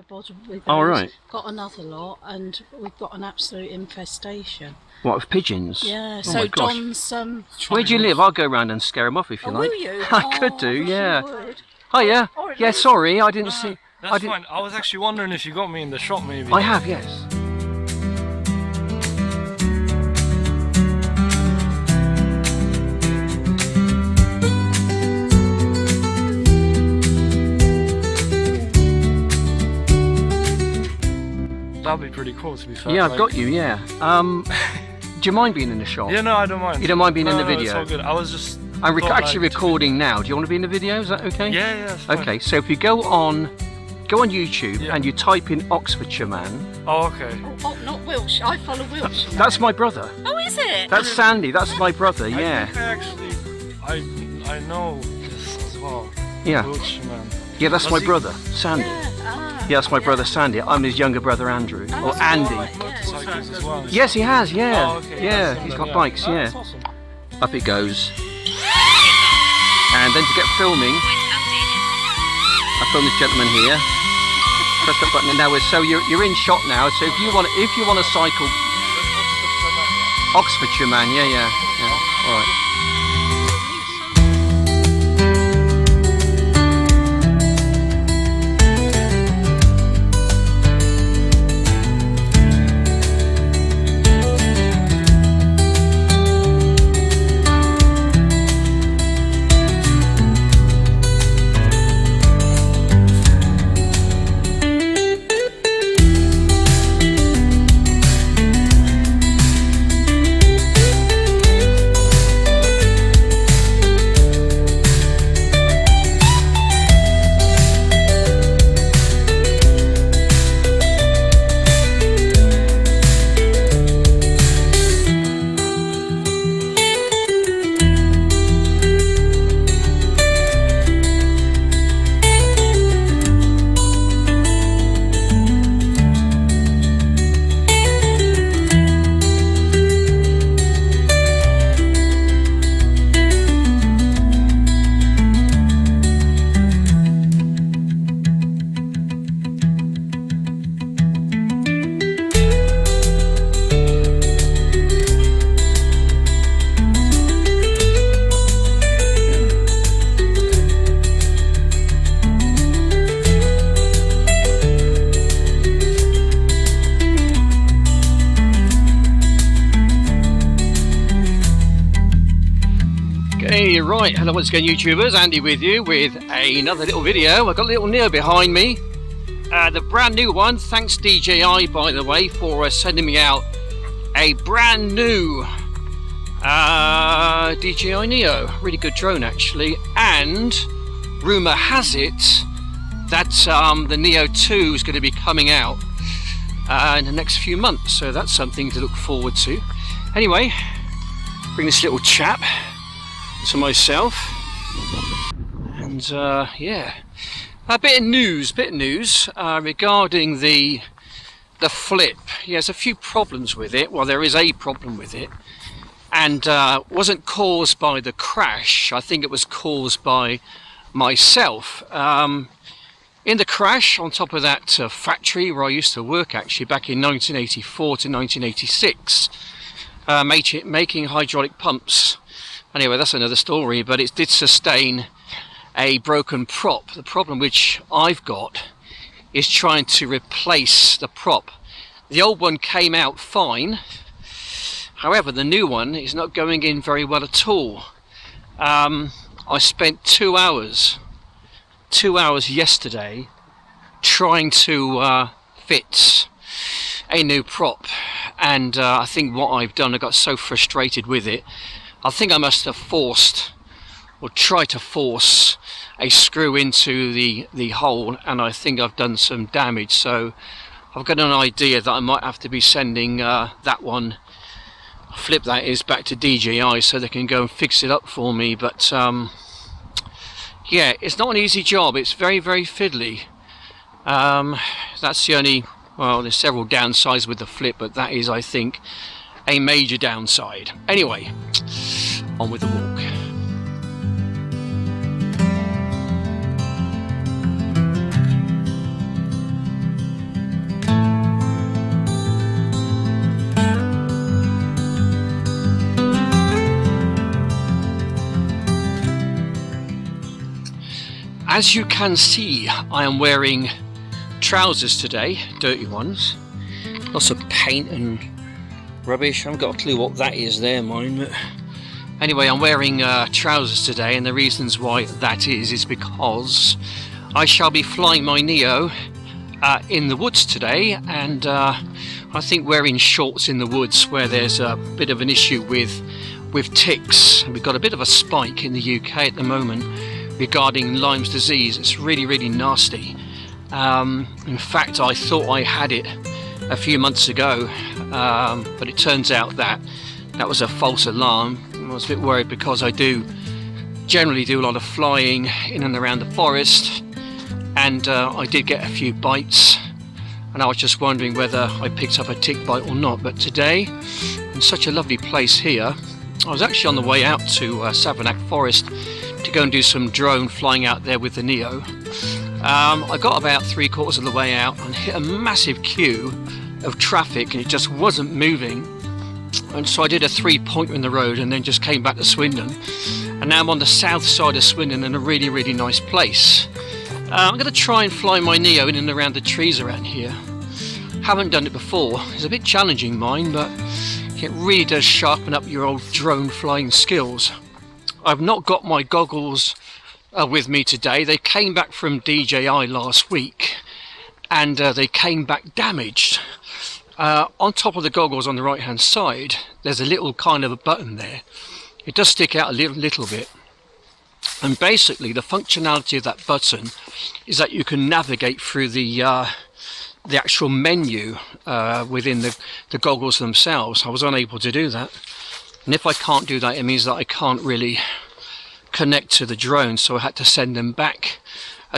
bothered with those. Oh, right. Got another lot, and we've got an absolute infestation. What, of pigeons? Yeah, Oh so my gosh. Don's... Where do you live? I'll go round and scare them off if you like. Will you? I could do, I wish yeah. you would. Oh, yeah. Or at Yeah, least- sorry, I didn't see... That's fine. I was actually wondering if you got me in the shop, maybe. I have, yes. That'd be pretty cool, to be fair. Yeah, I've got you, yeah. Do you mind being in the shop? Yeah, no, I don't mind. You don't mind being in the No, video? it's all good. I was just... I'm thought, actually like, recording now. Do you want to be in the video? Is that okay? Yeah, it's fine. Okay, so if you go on YouTube and you type in Oxfordshire Man. Oh, okay. Oh, not Wiltshire. I follow Wiltshire. That's my brother. Oh, is it? That's Sandy. That's my brother. Yeah. I know this as well. Yeah. Wiltshire Man. Yeah, that's Does my he- brother, Sandy. Yeah, that's my brother Sandy. I'm his younger brother Andrew, or Andy. Motorcycles as well. Yes, he has. Yeah. Oh, okay. Yeah, That's he's them got then, bikes. Oh, Yeah. that's awesome. Up it goes. And then to get filming, I film this gentleman here. Press that button, and now so you're in shot now. So if you want to cycle, Oxfordshire Man, yeah. All right. Hey, right, hello once again YouTubers, Andy with you with another little video. I've got a little Neo behind me, the brand new one. Thanks DJI, by the way, for sending me out a brand new DJI Neo. Really good drone actually, and rumour has it that the Neo 2 is going to be coming out in the next few months, so that's something to look forward to. Anyway, bring this little chap to myself, and yeah, a bit of news regarding the flip. Yeah, there's a few problems with it. Well, there is a problem with it, and wasn't caused by the crash. I think it was caused by myself. In the crash, on top of that factory where I used to work actually back in 1984 to 1986, making hydraulic pumps. Anyway, that's another story, but it did sustain a broken prop. The problem which I've got is trying to replace the prop. The old one came out fine, however the new one is not going in very well at all. I spent 2 hours yesterday trying to fit a new prop, and I think what I've done, I got so frustrated with it, I think I must have forced or tried to force a screw into the hole, and I think I've done some damage. So I've got an idea that I might have to be sending that one, flip that is, back to DJI so they can go and fix it up for me. But yeah, it's not an easy job. It's very, very fiddly. That's the only, well, there's several downsides with the flip, but that is, I think, a major downside. Anyway, on with the walk. as you can see, I am wearing trousers today, dirty ones. Lots of paint and rubbish. I haven't got a clue what that is there, mine. But anyway, I'm wearing trousers today, and the reasons why that is because I shall be flying my Neo in the woods today, and I think wearing shorts in the woods where there's a bit of an issue with ticks. We've got a bit of a spike in the UK at the moment regarding Lyme's disease. It's really nasty. In fact, I thought I had it a few months ago, but it turns out that was a false alarm. I was a bit worried because I generally do a lot of flying in and around the forest, and I did get a few bites, and I was just wondering whether I picked up a tick bite or not. But today, in such a lovely place here, I was actually on the way out to Savernake Forest to go and do some drone flying out there with the Neo. I got about 3/4 of the way out and hit a massive queue of traffic, and it just wasn't moving. And so I did a 3-pointer in the road and then just came back to Swindon. And now I'm on the south side of Swindon in a really nice place. I'm going to try and fly my Neo in and around the trees around here. Haven't done it before. It's a bit challenging, mine, but it really does sharpen up your old drone flying skills. I've not got my goggles with me today. They came back from DJI last week, and they came back damaged. On top of the goggles on the right hand side, there's a little kind of a button there. It does stick out a little bit, and basically the functionality of that button is that you can navigate through the actual menu within the goggles themselves. I was unable to do that, and if I can't do that, it means that I can't really connect to the drone, so I had to send them back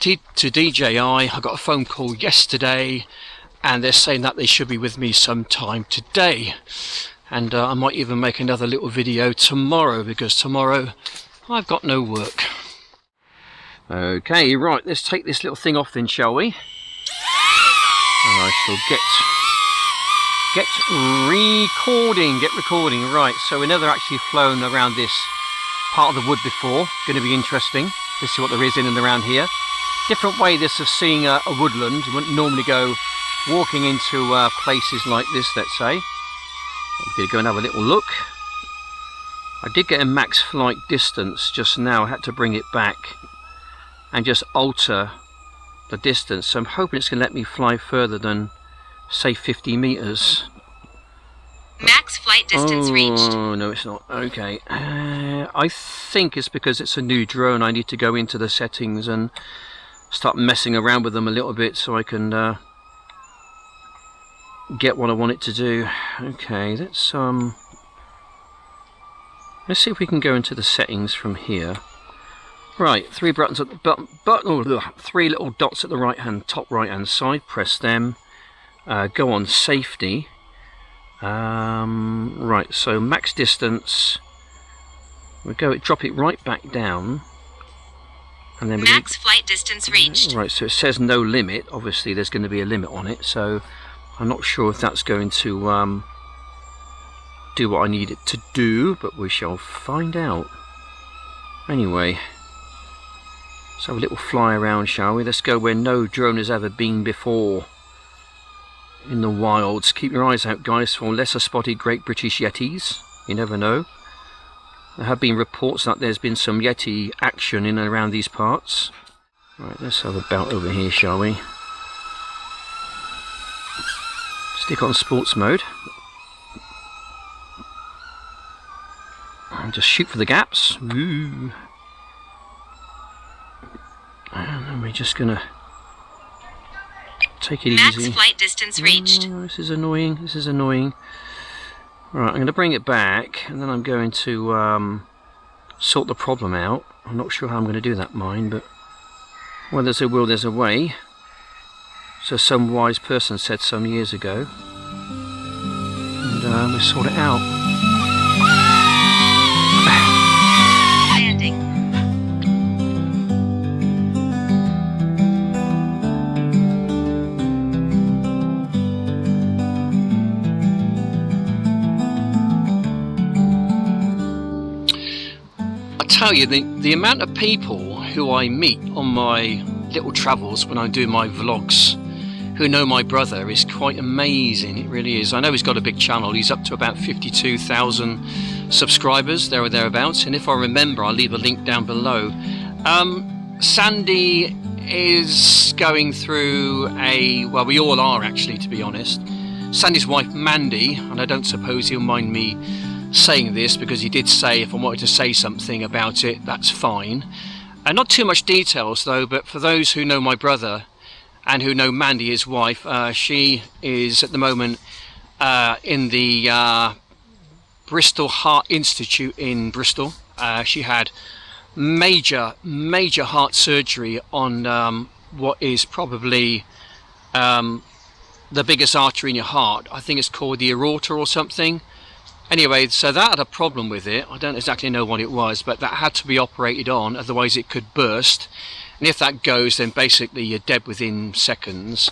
to DJI. I got a phone call yesterday, and they're saying that they should be with me sometime today, and I might even make another little video tomorrow, because tomorrow I've got no work. Okay, right, let's take this little thing off then, shall we? And I shall get recording. Right, so we've never actually flown around this part of the wood before. Going to be interesting to see what there is in and around here. Different way this of seeing a woodland. You wouldn't normally go walking into places like this, let's say. I'm going to go and have a little look. I did get a max flight distance just now. I had to bring it back and just alter the distance, so I'm hoping it's going to let me fly further than, say, 50 meters. Max flight distance reached. Oh no, it's not. Okay, I think it's because it's a new drone. I need to go into the settings and start messing around with them a little bit so I can get what I want it to do. Okay, let's see if we can go into the settings from here. Right, three buttons at the three little dots at the top right hand side. Press them. Go on safety. Right, so max distance. We drop it right back down, and then max flight distance reached. Right, so it says no limit. Obviously, there's going to be a limit on it, so I'm not sure if that's going to do what I need it to do, but we shall find out. Anyway. Let's have a little fly around, shall we? Let's go where no drone has ever been before. In the wilds. Keep your eyes out, guys, for lesser spotted Great British Yetis. You never know. There have been reports that there's been some Yeti action in and around these parts. Right, let's have a bout over here, shall we? Stick on sports mode. And just shoot for the gaps. Ooh. And then we're just gonna take it easy. Max flight distance reached. Oh, this is annoying. This is annoying. Right, I'm going to bring it back, and then I'm going to sort the problem out. I'm not sure how I'm going to do that, mine, but where there's a will, there's a way. So some wise person said some years ago, and we'll sort it out. Landing. I tell you, the amount of people who I meet on my little travels when I do my vlogs, who know my brother, is quite amazing. It really is. I know he's got a big channel. He's up to about 52,000 subscribers, there or thereabouts, and if I remember, I'll leave a link down below. Sandy is going through well, we all are actually, to be honest. Sandy's wife Mandy, and I don't suppose he'll mind me saying this because he did say if I wanted to say something about it, that's fine. Not too much details though, but for those who know my brother and who know Mandy, his wife, she is at the moment in the Bristol Heart Institute in Bristol. She had major heart surgery on what is probably the biggest artery in your heart. I think it's called the aorta or something. Anyway, so that had a problem with it. I don't exactly know what it was, but that had to be operated on, otherwise it could burst. And if that goes, then basically you're dead within seconds.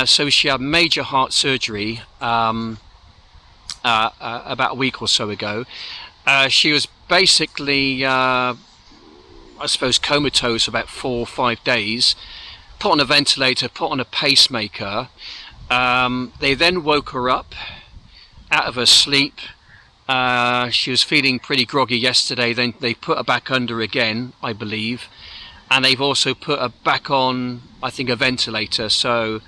So she had major heart surgery about a week or so ago. She was basically, I suppose, comatose about 4 or 5 days, put on a ventilator, put on a pacemaker. They then woke her up out of her sleep. She was feeling pretty groggy yesterday. Then they put her back under again, I believe, and they've also put her back on, I think, a ventilator. So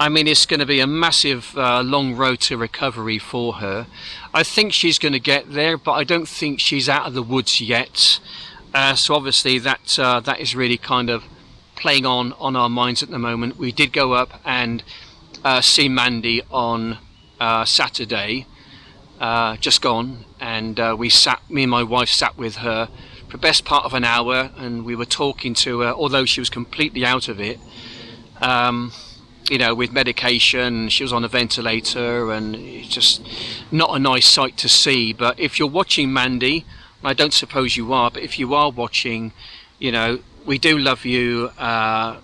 I mean, it's going to be a massive long road to recovery for her. I think she's going to get there, but I don't think she's out of the woods yet. So obviously that is really kind of playing on our minds at the moment. We did go up and see Mandy on Saturday, just gone, and me and my wife sat with her for the best part of an hour, and we were talking to her, although she was completely out of it, you know, with medication. She was on a ventilator, and it's just not a nice sight to see. But if you're watching, Mandy, I don't suppose you are, but if you are watching, you know, we do love you.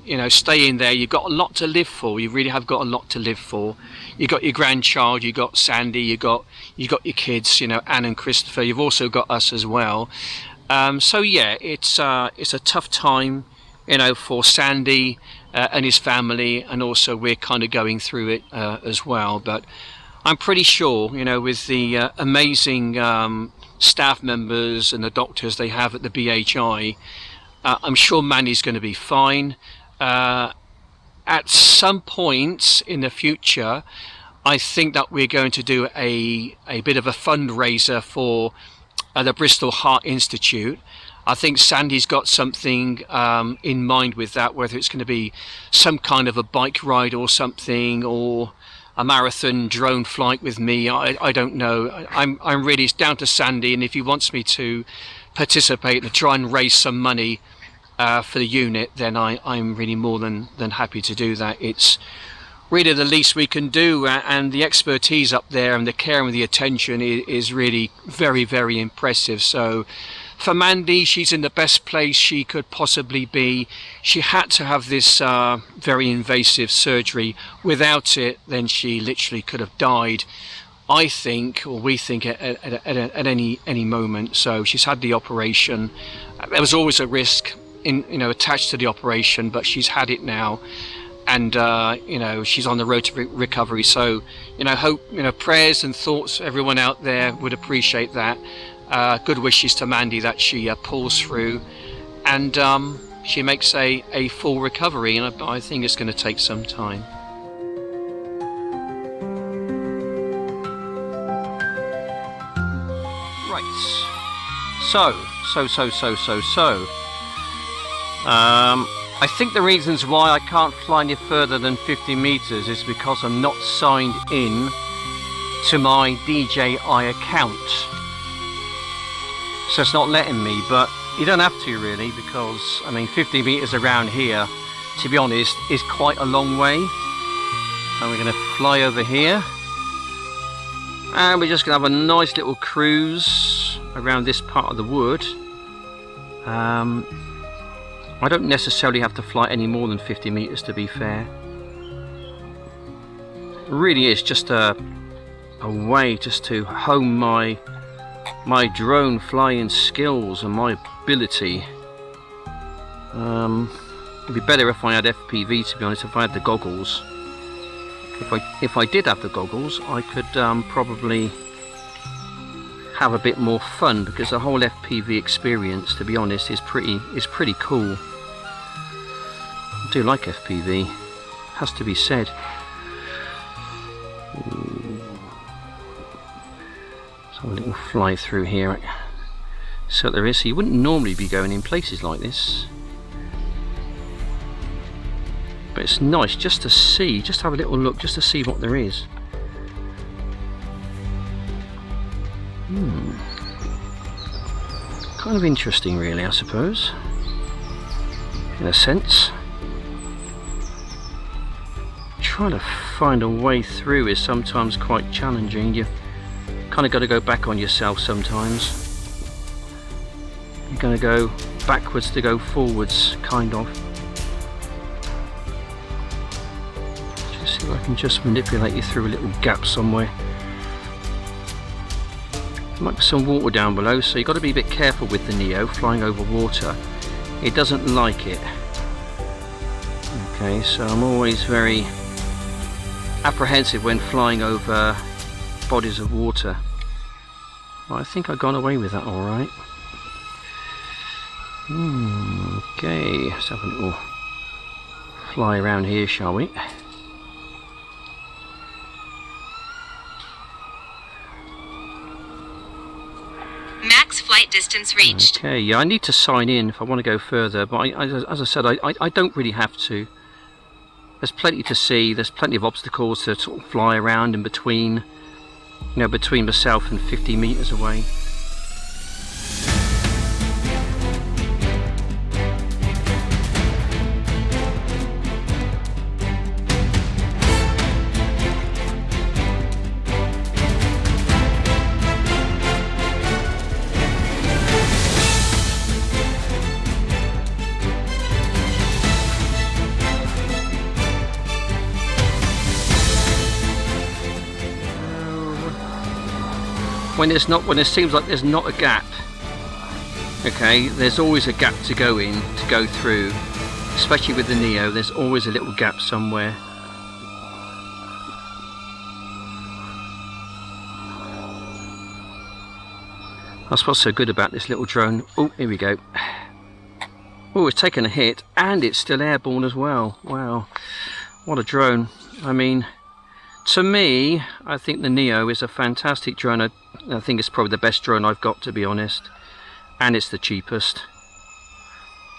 You know, stay in there. You've got a lot to live for. You really have got a lot to live for. You got your grandchild, you got Sandy, you got your kids, you know, Anne and Christopher. You've also got us as well. So yeah, it's a tough time, you know, for Sandy and his family, and also we're kind of going through it as well. But I'm pretty sure, you know, with the amazing staff members and the doctors they have at the BHI, I'm sure Mandy's going to be fine. At some point in the future, I think that we're going to do a bit of a fundraiser for the Bristol Heart Institute. I think Sandy's got something in mind with that, whether it's going to be some kind of a bike ride or something, or a marathon drone flight with me. I don't know. I'm really, it's down to Sandy, and if he wants me to participate and try and raise some money for the unit, then I'm really more than happy to do that. It's really the least we can do, and the expertise up there and the care and the attention is really very, very impressive. So for Mandy, she's in the best place she could possibly be. She had to have this very invasive surgery. Without it, then she literally could have died, I think, or we think, at any moment. So she's had the operation. There was always a risk attached to the operation, but she's had it now, and she's on the road to recovery. So hope, prayers and thoughts, everyone out there would appreciate that. Good wishes to Mandy that she pulls through, and she makes a full recovery, and I think it's going to take some time. Right, so I think the reasons why I can't fly any further than 50 meters is because I'm not signed in to my DJI account. So it's not letting me, but you don't have to really, because I mean 50 meters around here, to be honest, is quite a long way. And we're going to fly over here, and we're just going to have a nice little cruise around this part of the wood. I don't necessarily have to fly any more than 50 meters, to be fair. It really is just a way just to hone my drone flying skills and my ability. It'd be better if I had FPV, to be honest, if I had the goggles. If I did have the goggles, I could probably have a bit more fun, because the whole FPV experience, to be honest, is pretty cool. I do like FPV, has to be said. So a little fly through here. So there is. So you wouldn't normally be going in places like this, but it's nice just to see, just have a little look, just to see what there is. Kind of interesting, really, I suppose, in a sense. Trying to find a way through is sometimes quite challenging. You kind of got to go back on yourself sometimes. You're going to go backwards to go forwards, kind of. Just see if I can just manipulate you through a little gap somewhere. There might be some water down below, so you've got to be a bit careful with the Neo flying over water. It doesn't like it. Okay, so I'm always very apprehensive when flying over bodies of water. Well, I think I got away with that all right. Okay, let's have a little fly around here, shall we? Max flight distance reached. Okay, yeah, I need to sign in if I want to go further, but as I said, I don't really have to. There's plenty to see, there's plenty of obstacles to sort of fly around in between, you know, between myself and 50 meters away. When it seems like there's not a gap, okay, there's always a gap to go in, to go through, especially with the Neo. There's always a little gap somewhere. That's what's so good about this little drone. Oh, here we go. Oh, it's taken a hit and it's still airborne as well. Wow, what a drone. I mean, to me, I think the Neo is a fantastic drone. I think it's probably the best drone I've got, to be honest, and it's the cheapest,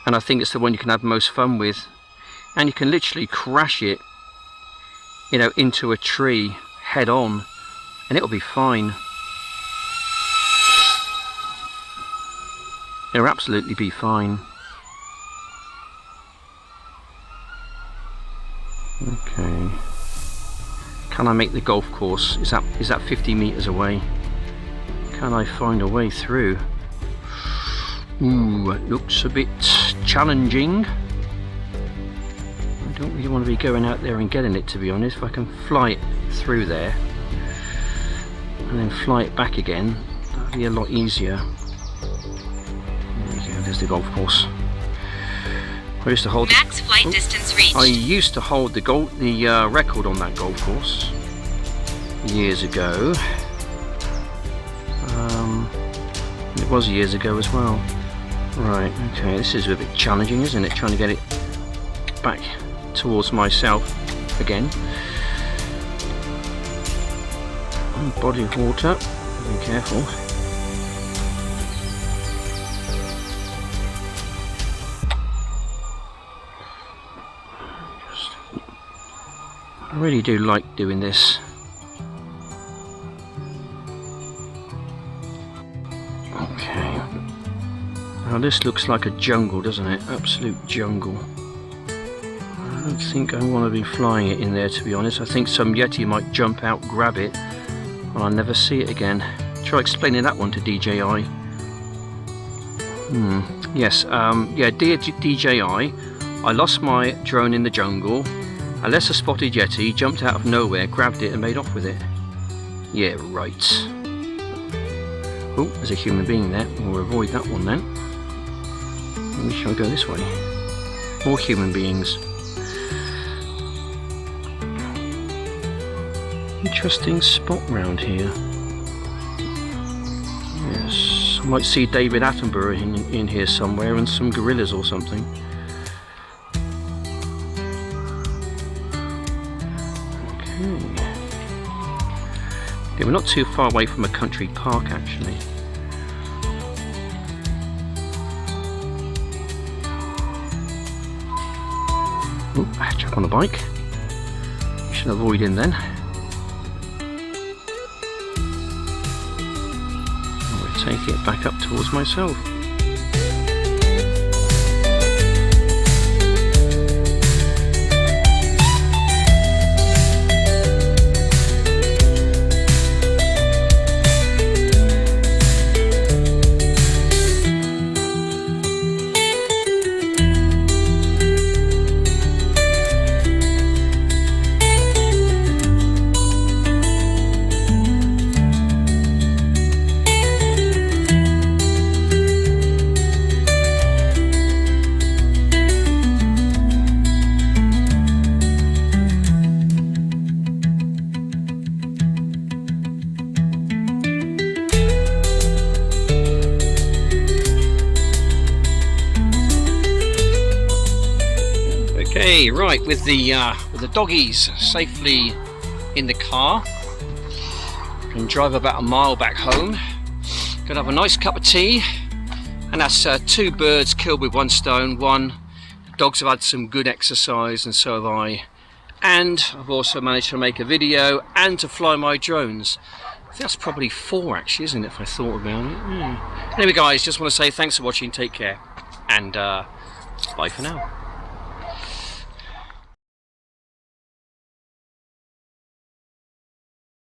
and I think it's the one you can have most fun with, and you can literally crash it, you know, into a tree head on and it'll be fine. It'll absolutely be fine. Okay. Can I make the golf course? Is that 50 meters away? Can I find a way through? Ooh, it looks a bit challenging. I don't really want to be going out there and getting it, to be honest. If I can fly it through there and then fly it back again, that'd be a lot easier. There we go, there's the golf course. I used to hold Max flight distance reached. I used to hold the record on that golf course years ago. It was years ago as well. Right, okay, this is a bit challenging, isn't it? Trying to get it back towards myself again. Body of water, be careful. I really do like doing this. Okay. Now this looks like a jungle, doesn't it? Absolute jungle. I don't think I want to be flying it in there, to be honest. I think some Yeti might jump out, grab it, and I'll never see it again. Try explaining that one to DJI. Yes, yeah, dear DJI, I lost my drone in the jungle. A lesser spotted Yeti jumped out of nowhere, grabbed it and made off with it. Yeah, right. Oh, there's a human being there. We'll avoid that one then. Maybe shall I go this way? More human beings. Interesting spot round here. Yes, I might see David Attenborough in here somewhere, and some gorillas or something. Okay. Yeah, we're not too far away from a country park actually. Oh, I jump on the bike. You should avoid in then. Take it back up towards myself. Okay, right, with the doggies safely in the car, can drive about a mile back home. Gonna have a nice cup of tea, and that's 2 birds killed with 1 stone. One, the dogs have had some good exercise, and so have I. And I've also managed to make a video and to fly my drones. I think that's probably 4 actually, isn't it, if I thought about it? Yeah. Anyway guys, just want to say thanks for watching, take care, and bye for now.